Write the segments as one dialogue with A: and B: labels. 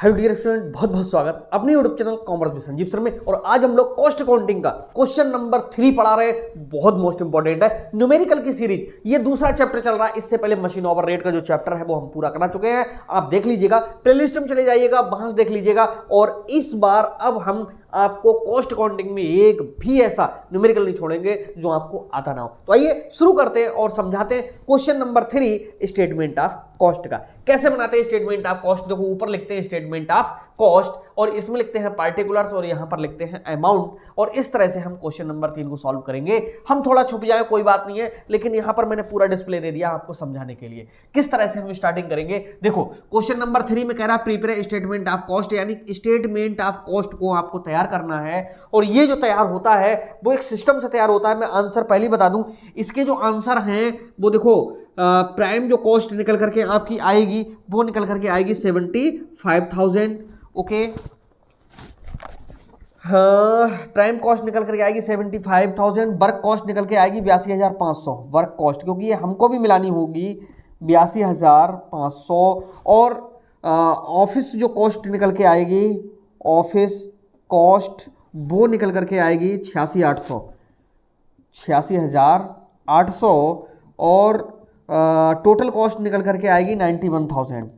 A: Hello dear student, बहुत बहुत स्वागत अपने YouTube channel commerce with Sanjeev sir में। और आज हम लोग कॉस्ट अकाउंटिंग का क्वेश्चन नंबर 3 पढ़ा रहे हैं। बहुत मोस्ट इंपॉर्टेंट है, न्यूमेरिकल की सीरीज। ये दूसरा चैप्टर चल रहा है। इससे पहले मशीन ओवर रेट का जो चैप्टर है वो हम पूरा करा चुके हैं। आप देख लीजिएगा, प्लेलिस्ट में चले जाइएगा, वहां से देख लीजिएगा। और इस बार अब हम आपको कॉस्ट अकाउंटिंग में एक भी ऐसा न्यूमेरिकल नहीं छोड़ेंगे जो आपको आता ना हो। तो आइए शुरू करते हैं और समझाते हैं question number 3, statement of cost का। कैसे बनाते हैं स्टेटमेंट ऑफ कॉस्ट? देखो, ऊपर लिखते हैं स्टेटमेंट ऑफ कॉस्ट और इसमें लिखते हैं पार्टिकुलर्स और यहां पर लिखते हैं अमाउंट। और इस तरह से हम क्वेश्चन नंबर 3 को सॉल्व करेंगे। हम थोड़ा छुप जाए कोई बात नहीं है, लेकिन यहां पर मैंने पूरा डिस्प्ले दे दिया आपको समझाने के लिए किस तरह से हम स्टार्टिंग करेंगे। देखो, क्वेश्चन नंबर 3 में कह रहा है प्रिपेयर स्टेटमेंट ऑफ कॉस्ट, यानी स्टेटमेंट ऑफ कॉस्ट को आपको तैयार करना है। और ये जो तैयार होता है वो एक सिस्टम से तैयार होता है। मैं आंसर पहले बता दूं, इसके जो आंसर हैं वो देखो, प्राइम जो कॉस्ट निकल करके आपकी आएगी वो निकल करके आएगी 75,000। ओके, हाँ, प्राइम कॉस्ट निकल करके आएगी 75,000। वर्क कॉस्ट निकल के आएगी 82,500 वर्क कॉस्ट, क्योंकि ये हमको भी मिलानी होगी 82,500। और ऑफिस जो कॉस्ट निकल के आएगी, ऑफिस कॉस्ट वो निकल करके आएगी 86,800। और टोटल कॉस्ट निकल करके आएगी 91,000।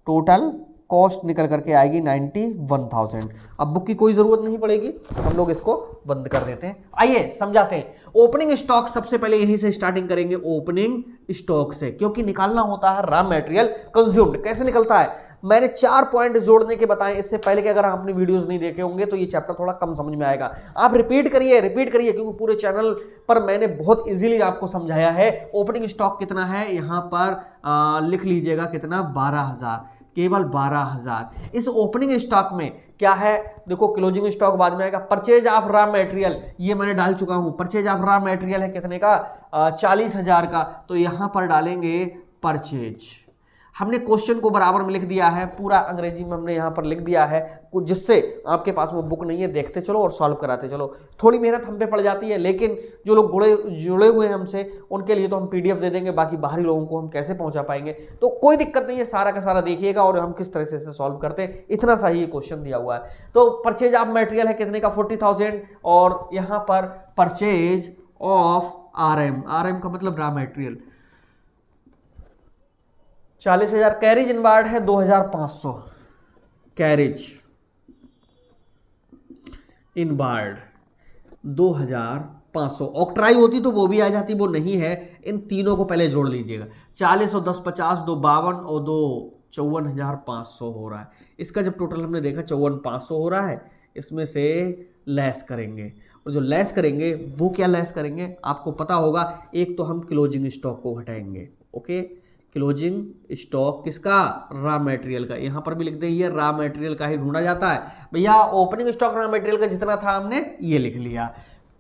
A: टोटल कॉस्ट निकल करके आएगी 91,000। अब बुक की कोई जरूरत नहीं पड़ेगी, तो हम लोग इसको बंद कर देते हैं। आइए समझाते हैं। ओपनिंग स्टॉक सबसे पहले यहीं से स्टार्टिंग करेंगे, ओपनिंग स्टॉक से, क्योंकि निकालना होता है रॉ मटेरियल कंज्यूम्ड। कैसे निकलता है मैंने 4 पॉइंट जोड़ने के बताएं इससे पहले कि अगर आपने वीडियोस नहीं देखे होंगे तो ये चैप्टर थोड़ा कम समझ में आएगा। आप रिपीट करिए, क्योंकि पूरे चैनल पर मैंने बहुत इजीली आपको समझाया है। ओपनिंग स्टॉक कितना है यहां पर लिख लीजिएगा, कितना, 12,000, केवल 12,000। इस ओपनिंग स्टॉक में क्या है, देखो, क्लोजिंग स्टॉक बाद में आएगा। परचेज ऑफ रॉ मटेरियल ये मैंने डाल चुका हूं। परचेज ऑफ रॉ मटेरियल है कितने का, 40,000 का, तो यहां पर डालेंगे परचेज। हमने क्वेश्चन को बराबर में लिख दिया है, पूरा अंग्रेजी में हमने यहां पर लिख दिया है, जिससे आपके पास वो बुक नहीं है, देखते चलो और सॉल्व कराते चलो। थोड़ी मेहनत हम पे पड़ जाती है, लेकिन जो लोग जुड़े हुए हैं हमसे उनके लिए तो हम पीडीएफ दे देंगे। बाकी बाहरी लोगों को हम कैसे पहुंचा पाएंगे, तो कोई दिक्कत नहीं है, सारा का सारा देखिएगा और हम किस तरह से इसे सॉल्व करते हैं। इतना सा ही क्वेश्चन दिया हुआ है। तो परचेज ऑफ मटेरियल है कितने का, 40,000। और यहां पर परचेज ऑफ आरएम, आरएम का मतलब रॉ मटेरियल, 40,000। कैरिज इनवार्ड है 2,500, कैरिज इनवार्ड 2,500। ऑक्ट्राई होती तो वो भी आ जाती, वो नहीं है। इन तीनों को पहले जोड़ लीजिएगा, 40 और 10 50, 2 52 और 2 54,500 हो रहा है। इसका जब टोटल हमने देखा 54,500 हो रहा है, इसमें से लेस करेंगे। और जो लेस करेंगे वो क्या लेस करेंगे आपको पता होगा। एक तो हम क्लोजिंग स्टॉक को घटाएंगे। ओके, क्लोजिंग स्टॉक किसका, रॉ मटेरियल का। यहां पर भी लिख देंगे रॉ मटेरियल का ही ढूंढा जाता है भैया। ओपनिंग स्टॉक रॉ मटेरियल का जितना था हमने ये लिख लिया,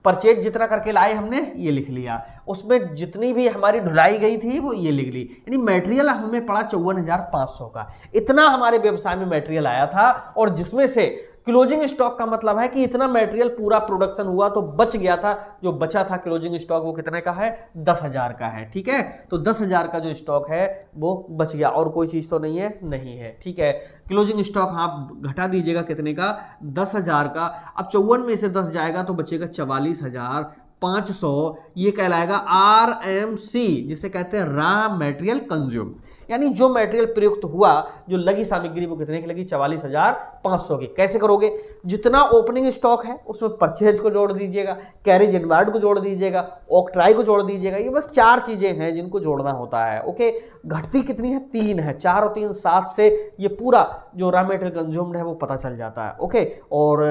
A: परचेज जितना करके लाए हमने ये लिख लिया, उसमें जितनी भी हमारी ढुलाई गई थी वो ये लिख ली। यानी मटेरियल हमें पड़ा 54,500 का। इतना हमारे व्यवसाय में मटेरियल आया था, और जिसमें से क्लोजिंग स्टॉक का मतलब है कि इतना मटेरियल पूरा प्रोडक्शन हुआ तो बच गया था। जो बचा था क्लोजिंग स्टॉक वो कितने का है, 10,000 का है। ठीक है, तो 10,000 का जो स्टॉक है वो बच गया, और कोई चीज तो नहीं है, नहीं है। ठीक है, क्लोजिंग स्टॉक आप घटा दीजिएगा कितने का, 10,000 का। अब 54 में से 10 जाएगा तो बचेगा 44,500। ये कहलाएगा RMC, जिसे कहते हैं रॉ मटेरियल कंज्यूम। यानी जो मटेरियल प्रयुक्त हुआ, जो लगी सामग्री वो कितने की लगी, 44,500 की। कैसे करोगे, जितना ओपनिंग स्टॉक है उसमें परचेज को जोड़ दीजिएगा, कैरिज इनवार्ड को जोड़ दीजिएगा, ऑक्ट्राई को जोड़ दीजिएगा। ये बस 4 चीजें हैं जिनको जोड़ना होता है। ओके, घटती कितनी है, 3 है। 4 और 3 7 से ये पूरा जो रॉ मटेरियल कंज्यूम्ड है वो पता चल जाता है। ओके, और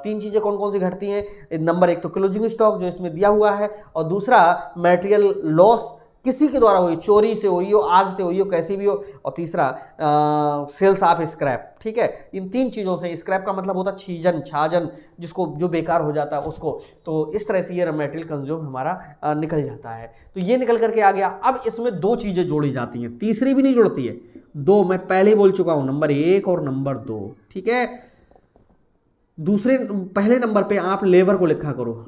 A: 3 चीजें कौन कौन सी घटती हैं, नंबर 1 तो क्लोजिंग स्टॉक जो इसमें दिया हुआ है, और दूसरा मटेरियल लॉस किसी के द्वारा हुई, चोरी से हुई हो, आग से हुई हो, कैसी भी हो, और तीसरा सेल्स ऑफ स्क्रैप। ठीक है, इन 3 चीजों से, स्क्रैप का मतलब होता है छीजन, छाजन, जिसको जो बेकार हो जाता है उसको। तो इस तरह से ये मटेरियल कंज्यूम हमारा निकल जाता है। तो ये निकल करके आ गया। अब इसमें 2 चीजें जोड़ी जाती हैं, तीसरी भी नहीं जुड़ती है। 2 मैं पहले ही बोल चुका हूं, नंबर 1 और नंबर 2। ठीक है, पहले नंबर पे आप लेबर को लिखा करो,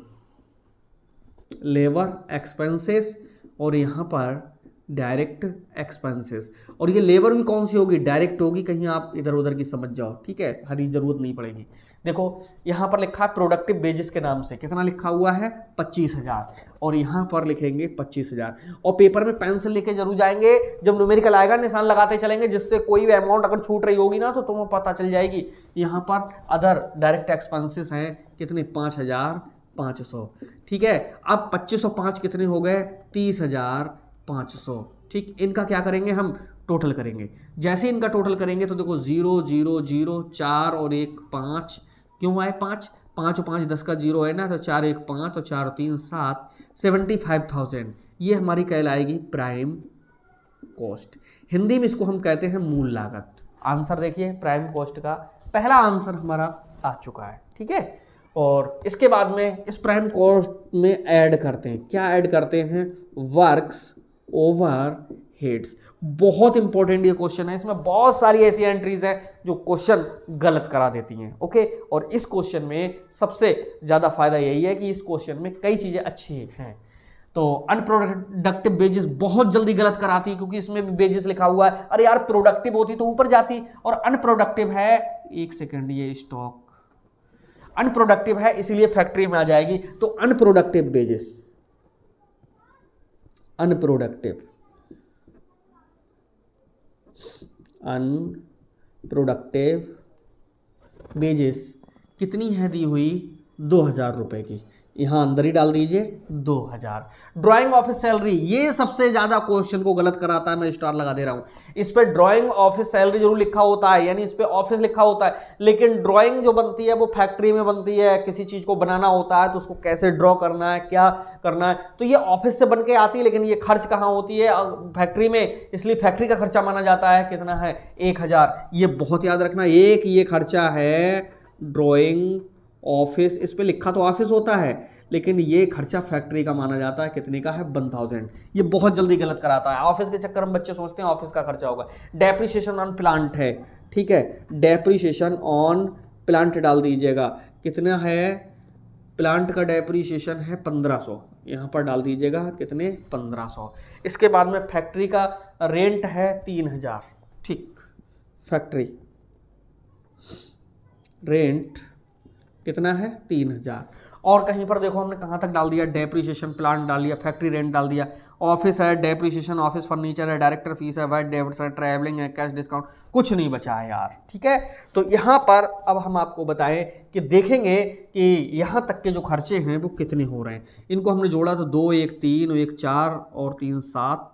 A: लेबर एक्सपेंसेस, और यहां पर डायरेक्ट एक्सपेंसेस। और ये लेबर भी कौन सी होगी, डायरेक्ट होगी, कहीं आप इधर उधर की समझ जाओ, ठीक है, हरी जरूरत नहीं पड़ेगी। देखो यहाँ पर लिखा है प्रोडक्टिव बेजिस के नाम से, कितना लिखा हुआ है 25,000, और यहाँ पर लिखेंगे 25,000, और पेपर में पेंसिल लेके जरूर जाएंगे, जब न्यूमेरिकल आएगा निशान लगाते चलेंगे, जिससे कोई भी अमाउंट अगर छूट रही होगी ना तो तुम्हें पता चल जाएगी। यहाँ पर अदर डायरेक्ट एक्सपेंसेस हैं कितने, 5,500, ठीक है। अब 2505 कितने हो गए, 30,500, ठीक। इनका क्या करेंगे हम, टोटल करेंगे। जैसे इनका टोटल करेंगे तो देखो 0 0 0 4 और 1 5, क्यों आए 5, 5 और 5 10 का 0 है ना, तो 4 1 5 और 4 3 7, 75,000 ये हमारी कहलाएगी प्राइम कॉस्ट। हिंदी में इसको हम कहते हैं मूल लागत। आंसर देखिए प्राइम कॉस्ट का पहला आंसर हमारा आ चुका है, ठीक है। और इसके बाद में इस प्राइम कॉस्ट में ऐड करते हैं, क्या ऐड करते हैं, वर्क्स ओवर हेड्स। बहुत इंपॉर्टेंट ये क्वेश्चन है, इसमें बहुत सारी ऐसी एंट्रीज हैं जो क्वेश्चन गलत करा देती हैं, ओके। और इस क्वेश्चन में सबसे ज्यादा फायदा यही है कि इस क्वेश्चन में कई चीजें अच्छी हैं। तो अनप्रोडक्टिव बेजिस बहुत जल्दी गलत कराती है, क्योंकि इसमें भी बेजिस लिखा हुआ है, अरे यार प्रोडक्टिव होती तो ऊपर जाती, और अनप्रोडक्टिव है, एक सेकेंड, ये स्टॉक अनप्रोडक्टिव है इसीलिए फैक्ट्री में आ जाएगी। तो अनप्रोडक्टिव बेजिस, अनप्रोडक्टिव बेजिस कितनी है दी हुई, 2,000 रुपए की, यहां अंदर ही डाल दीजिए 2,000। ड्राइंग ऑफिस सैलरी, ये सबसे ज्यादा क्वेश्चन को गलत कराता है, मैं स्टार लगा दे रहा हूं। इस पे ड्राइंग ऑफिस सैलरी जरूर लिखा होता है, यानी इस पे ऑफिस लिखा होता है, लेकिन ड्राइंग जो बनती है वो फैक्ट्री में बनती है, किसी चीज को बनाना होता है तो उसको कैसे ड्रॉ करना है, क्या करना है, तो ये ऑफिस से बन के आती है, लेकिन ये खर्च कहाँ होती है, फैक्ट्री में, इसलिए फैक्ट्री का खर्चा माना जाता है। कितना है, 1,000, ये बहुत याद रखना, एक ये खर्चा है ड्राइंग ऑफिस, इस पे लिखा तो ऑफिस होता है, लेकिन ये खर्चा फैक्ट्री का माना जाता है, कितने का है, 1,000। ये बहुत जल्दी गलत कराता है, ऑफिस के चक्कर में बच्चे सोचते हैं ऑफिस का खर्चा होगा। डेप्रिसिएशन ऑन प्लांट है, ठीक है, डेप्रिसिएशन ऑन प्लांट डाल दीजिएगा, कितना है, प्लांट का डेप्रिसिएशन है 1,500, यहाँ पर डाल दीजिएगा कितने, 1,500। इसके बाद में फैक्ट्री का रेंट है 3,000, ठीक, फैक्ट्री रेंट कितना है, 3,000। और कहीं पर देखो हमने कहाँ तक डाल दिया, डेप्रिसिएशन प्लांट डाल दिया, फैक्ट्री रेंट डाल दिया, ऑफिस है, डेप्रिसिएशन ऑफिस फर्नीचर है, डायरेक्टर फीस है, वाइट डेबिट्स है, ट्रैवलिंग है, कैश डिस्काउंट, कुछ नहीं बचा है यार, ठीक है। तो यहाँ पर अब हम आपको बताएं कि देखेंगे कि यहाँ तक के जो खर्चे हैं वो कितने हो रहे हैं। इनको हमने जोड़ा तो 2 1 3 1 4 और 3 7,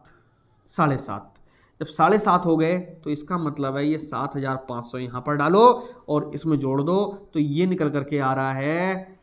A: 7.5। जब 7.5 हो गए तो इसका मतलब है ये 7,500 यहाँ पर डालो और इसमें जोड़ दो, तो ये निकल करके आ रहा है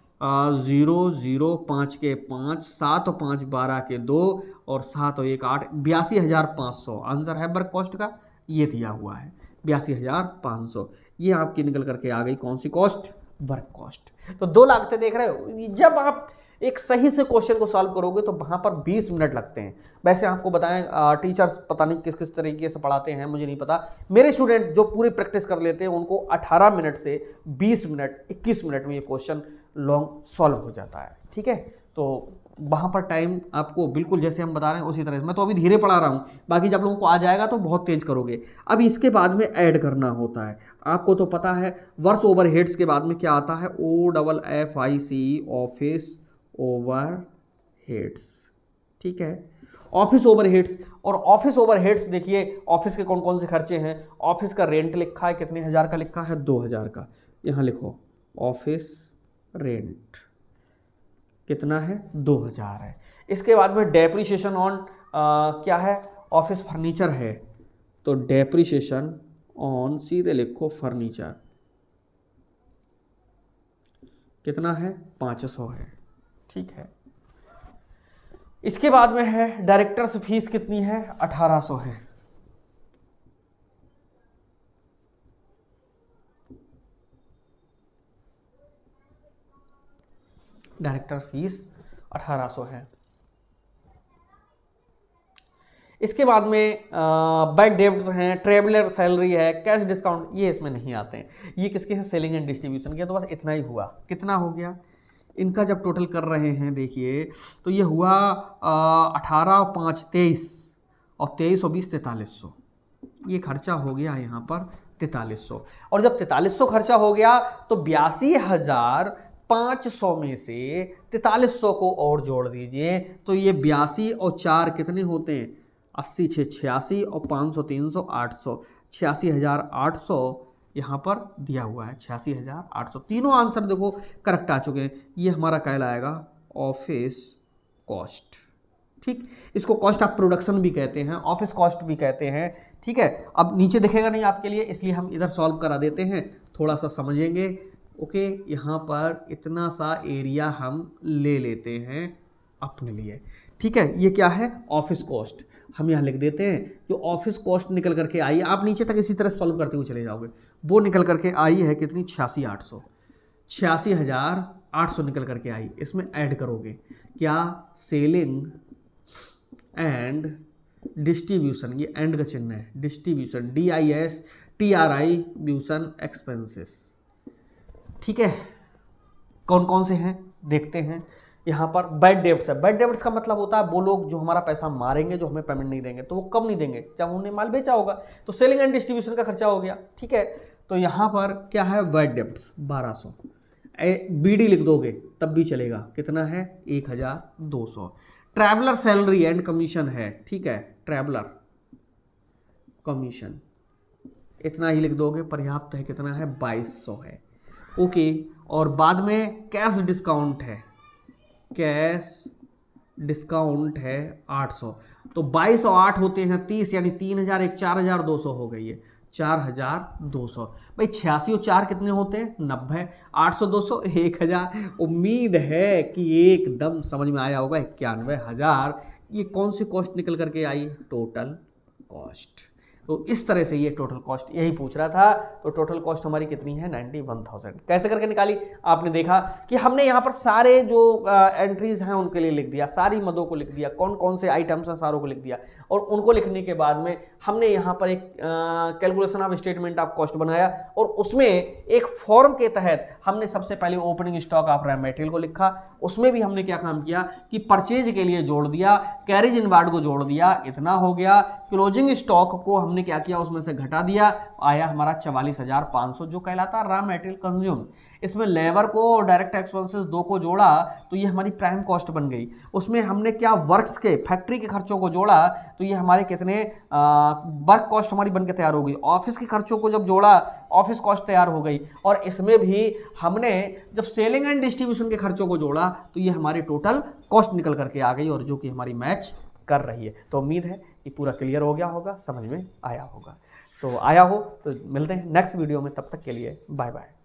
A: 0 0 5 के 5, 7 और 5 12 के 2 और 7 और 1 8, 82,500 आंसर है वर्क कॉस्ट का, ये दिया हुआ है 82,500। ये आपकी निकल करके आ गई कौन सी कॉस्ट, वर्क कॉस्ट। तो 2 लागतें देख रहे हो, जब आप एक सही से क्वेश्चन को सॉल्व करोगे तो वहां पर 20 मिनट लगते हैं। वैसे आपको बताएं टीचर्स पता नहीं किस किस तरीके से पढ़ाते हैं, मुझे नहीं पता, मेरे स्टूडेंट जो पूरी प्रैक्टिस कर लेते हैं उनको 18 मिनट से 20 मिनट 21 मिनट में ये क्वेश्चन लॉन्ग सॉल्व हो जाता है, ठीक है। तो वहाँ पर टाइम आपको बिल्कुल जैसे हम बता रहे हैं उसी तरह से, मैं तो अभी धीरे पढ़ा रहा हूँ, बाकी जब लोगों को आ जाएगा तो बहुत तेज करोगे। अब इसके बाद में ऐड करना होता है, आपको तो पता है वर्क्स ओवर हेड्स के बाद में क्या आता है, OFFIC, ऑफिस ओवर हेड्स, ठीक है, ऑफिस ओवर हेड्स। और ऑफिस ओवर हेड्स देखिए ऑफिस के कौन कौन से खर्चे हैं, ऑफिस का रेंट लिखा है कितने हज़ार का, लिखा है 2,000 का, यहाँ लिखो ऑफिस रेंट कितना है, 2,000 है। इसके बाद में डेप्रिसिएशन ऑन क्या है, ऑफिस फर्नीचर है, तो डेप्रिसिएशन ऑन सीधे लिखो फर्नीचर कितना है, 500 है, ठीक है। इसके बाद में है डायरेक्टर्स फीस कितनी है, 1,800 है, डायरेक्टर फीस 1,800 है। इसके बाद में बैड डेब्ट्स हैं, ट्रेवलर सैलरी है, कैश डिस्काउंट, ये इसमें नहीं आते हैं। ये किसके हैं, सेलिंग एंड डिस्ट्रीब्यूशन के। तो बस इतना ही हुआ, कितना हो गया, इनका जब टोटल कर रहे हैं देखिए तो ये हुआ 18 5 23 और 23 और 20 4300, ये खर्चा हो गया यहाँ पर 4300। और जब 4300 खर्चा हो गया तो 82,500 में से 4300 को और जोड़ दीजिए, तो ये 82 और 4 कितने होते हैं, 80 6 86 और 500 300 800, 86,800 यहाँ पर दिया हुआ है, 86,800। तीनों आंसर देखो करेक्ट आ चुके हैं। ये हमारा कहलाएगा ऑफिस कॉस्ट। ठीक, इसको कॉस्ट ऑफ प्रोडक्शन भी कहते हैं, ऑफिस कॉस्ट भी कहते हैं। ठीक है, अब नीचे दिखेगा नहीं आपके लिए, इसलिए हम इधर सॉल्व करा देते हैं, थोड़ा सा समझेंगे। ओके, यहाँ पर इतना सा एरिया हम ले लेते हैं अपने लिए। ठीक है, ये क्या है, ऑफिस कॉस्ट। हम यहाँ लिख देते हैं जो ऑफिस कॉस्ट निकल करके आई, आप नीचे तक इसी तरह सॉल्व करते हुए चले जाओगे, वो निकल करके आई है कितनी, 86,800, 86,800 निकल करके आई। इसमें ऐड करोगे क्या, सेलिंग एंड डिस्ट्रीब्यूशन, ये एंड का चिन्ह है, डिस्ट्रीब्यूशन DISTRIBUTION एक्सपेंसेस। ठीक है, कौन कौन से हैं देखते हैं। यहाँ पर बैड डेब्ट्स है। बैड डेब्ट्स का मतलब होता है वो लोग जो हमारा पैसा मारेंगे, जो हमें पेमेंट नहीं देंगे। तो वो कब नहीं देंगे, जब उन्होंने माल बेचा होगा। तो सेलिंग एंड डिस्ट्रीब्यूशन का खर्चा हो गया। ठीक है, तो यहाँ पर क्या है, बैड डेब्ट्स 1200, BD लिख दोगे तब भी चलेगा, कितना है 1,200। ट्रैवलर सैलरी एंड कमीशन है, ठीक है, ट्रैवलर कमीशन इतना ही लिख दोगे, पर्याप्त है, कितना है 2200 है। ओके, और बाद में कैश डिस्काउंट है, कैश डिस्काउंट है 800। तो 22 और 8 होते हैं 30, यानी 3,000 एक 4,200 हो गई है, 4,200। भाई 86 और 4 कितने होते हैं, 90, 800 200 1000। उम्मीद है कि एकदम समझ में आया होगा। 91,000 ये कौन सी कॉस्ट निकल करके आई, टोटल कॉस्ट। तो इस तरह से ये टोटल कॉस्ट यही पूछ रहा था। तो टोटल कॉस्ट हमारी कितनी है, 91,000। कैसे करके निकाली, आपने देखा कि हमने यहाँ पर सारे जो एंट्रीज हैं उनके लिए लिख दिया, सारी मदों को लिख दिया, कौन कौन से आइटम्स हैं सारों को लिख दिया। और उनको लिखने के बाद में हमने यहाँ पर एक calculation of statement of cost बनाया, और उसमें एक फॉर्म के तहत हमने सबसे पहले opening stock of raw material को लिखा। उसमें भी हमने क्या काम किया कि परचेज के लिए जोड़ दिया, कैरेज इनवार्ड को जोड़ दिया, इतना हो गया। क्लोजिंग स्टॉक को हमने क्या किया, उसमें से घटा दिया, आया हमारा 44,500 जो कहलाता है रॉ मटेरियल कंज्यूम। इसमें लेबर को और डायरेक्ट एक्सपेंसेस 2 को जोड़ा तो ये हमारी प्राइम कॉस्ट बन गई। उसमें हमने क्या, वर्क्स के फैक्ट्री के खर्चों को जोड़ा तो ये हमारे कितने वर्क कॉस्ट हमारी बन के तैयार हो गई। ऑफिस के खर्चों को जब जोड़ा, ऑफिस कॉस्ट तैयार हो गई। और इसमें भी हमने जब सेलिंग एंड डिस्ट्रीब्यूशन के खर्चों को जोड़ा तो ये हमारी टोटल कॉस्ट निकल करके आ गई, और जो कि हमारी मैच कर रही है। तो उम्मीद है कि पूरा क्लियर हो गया होगा, समझ में आया होगा। तो आया हो तो मिलते हैं नेक्स्ट वीडियो में, तब तक के लिए बाय बाय।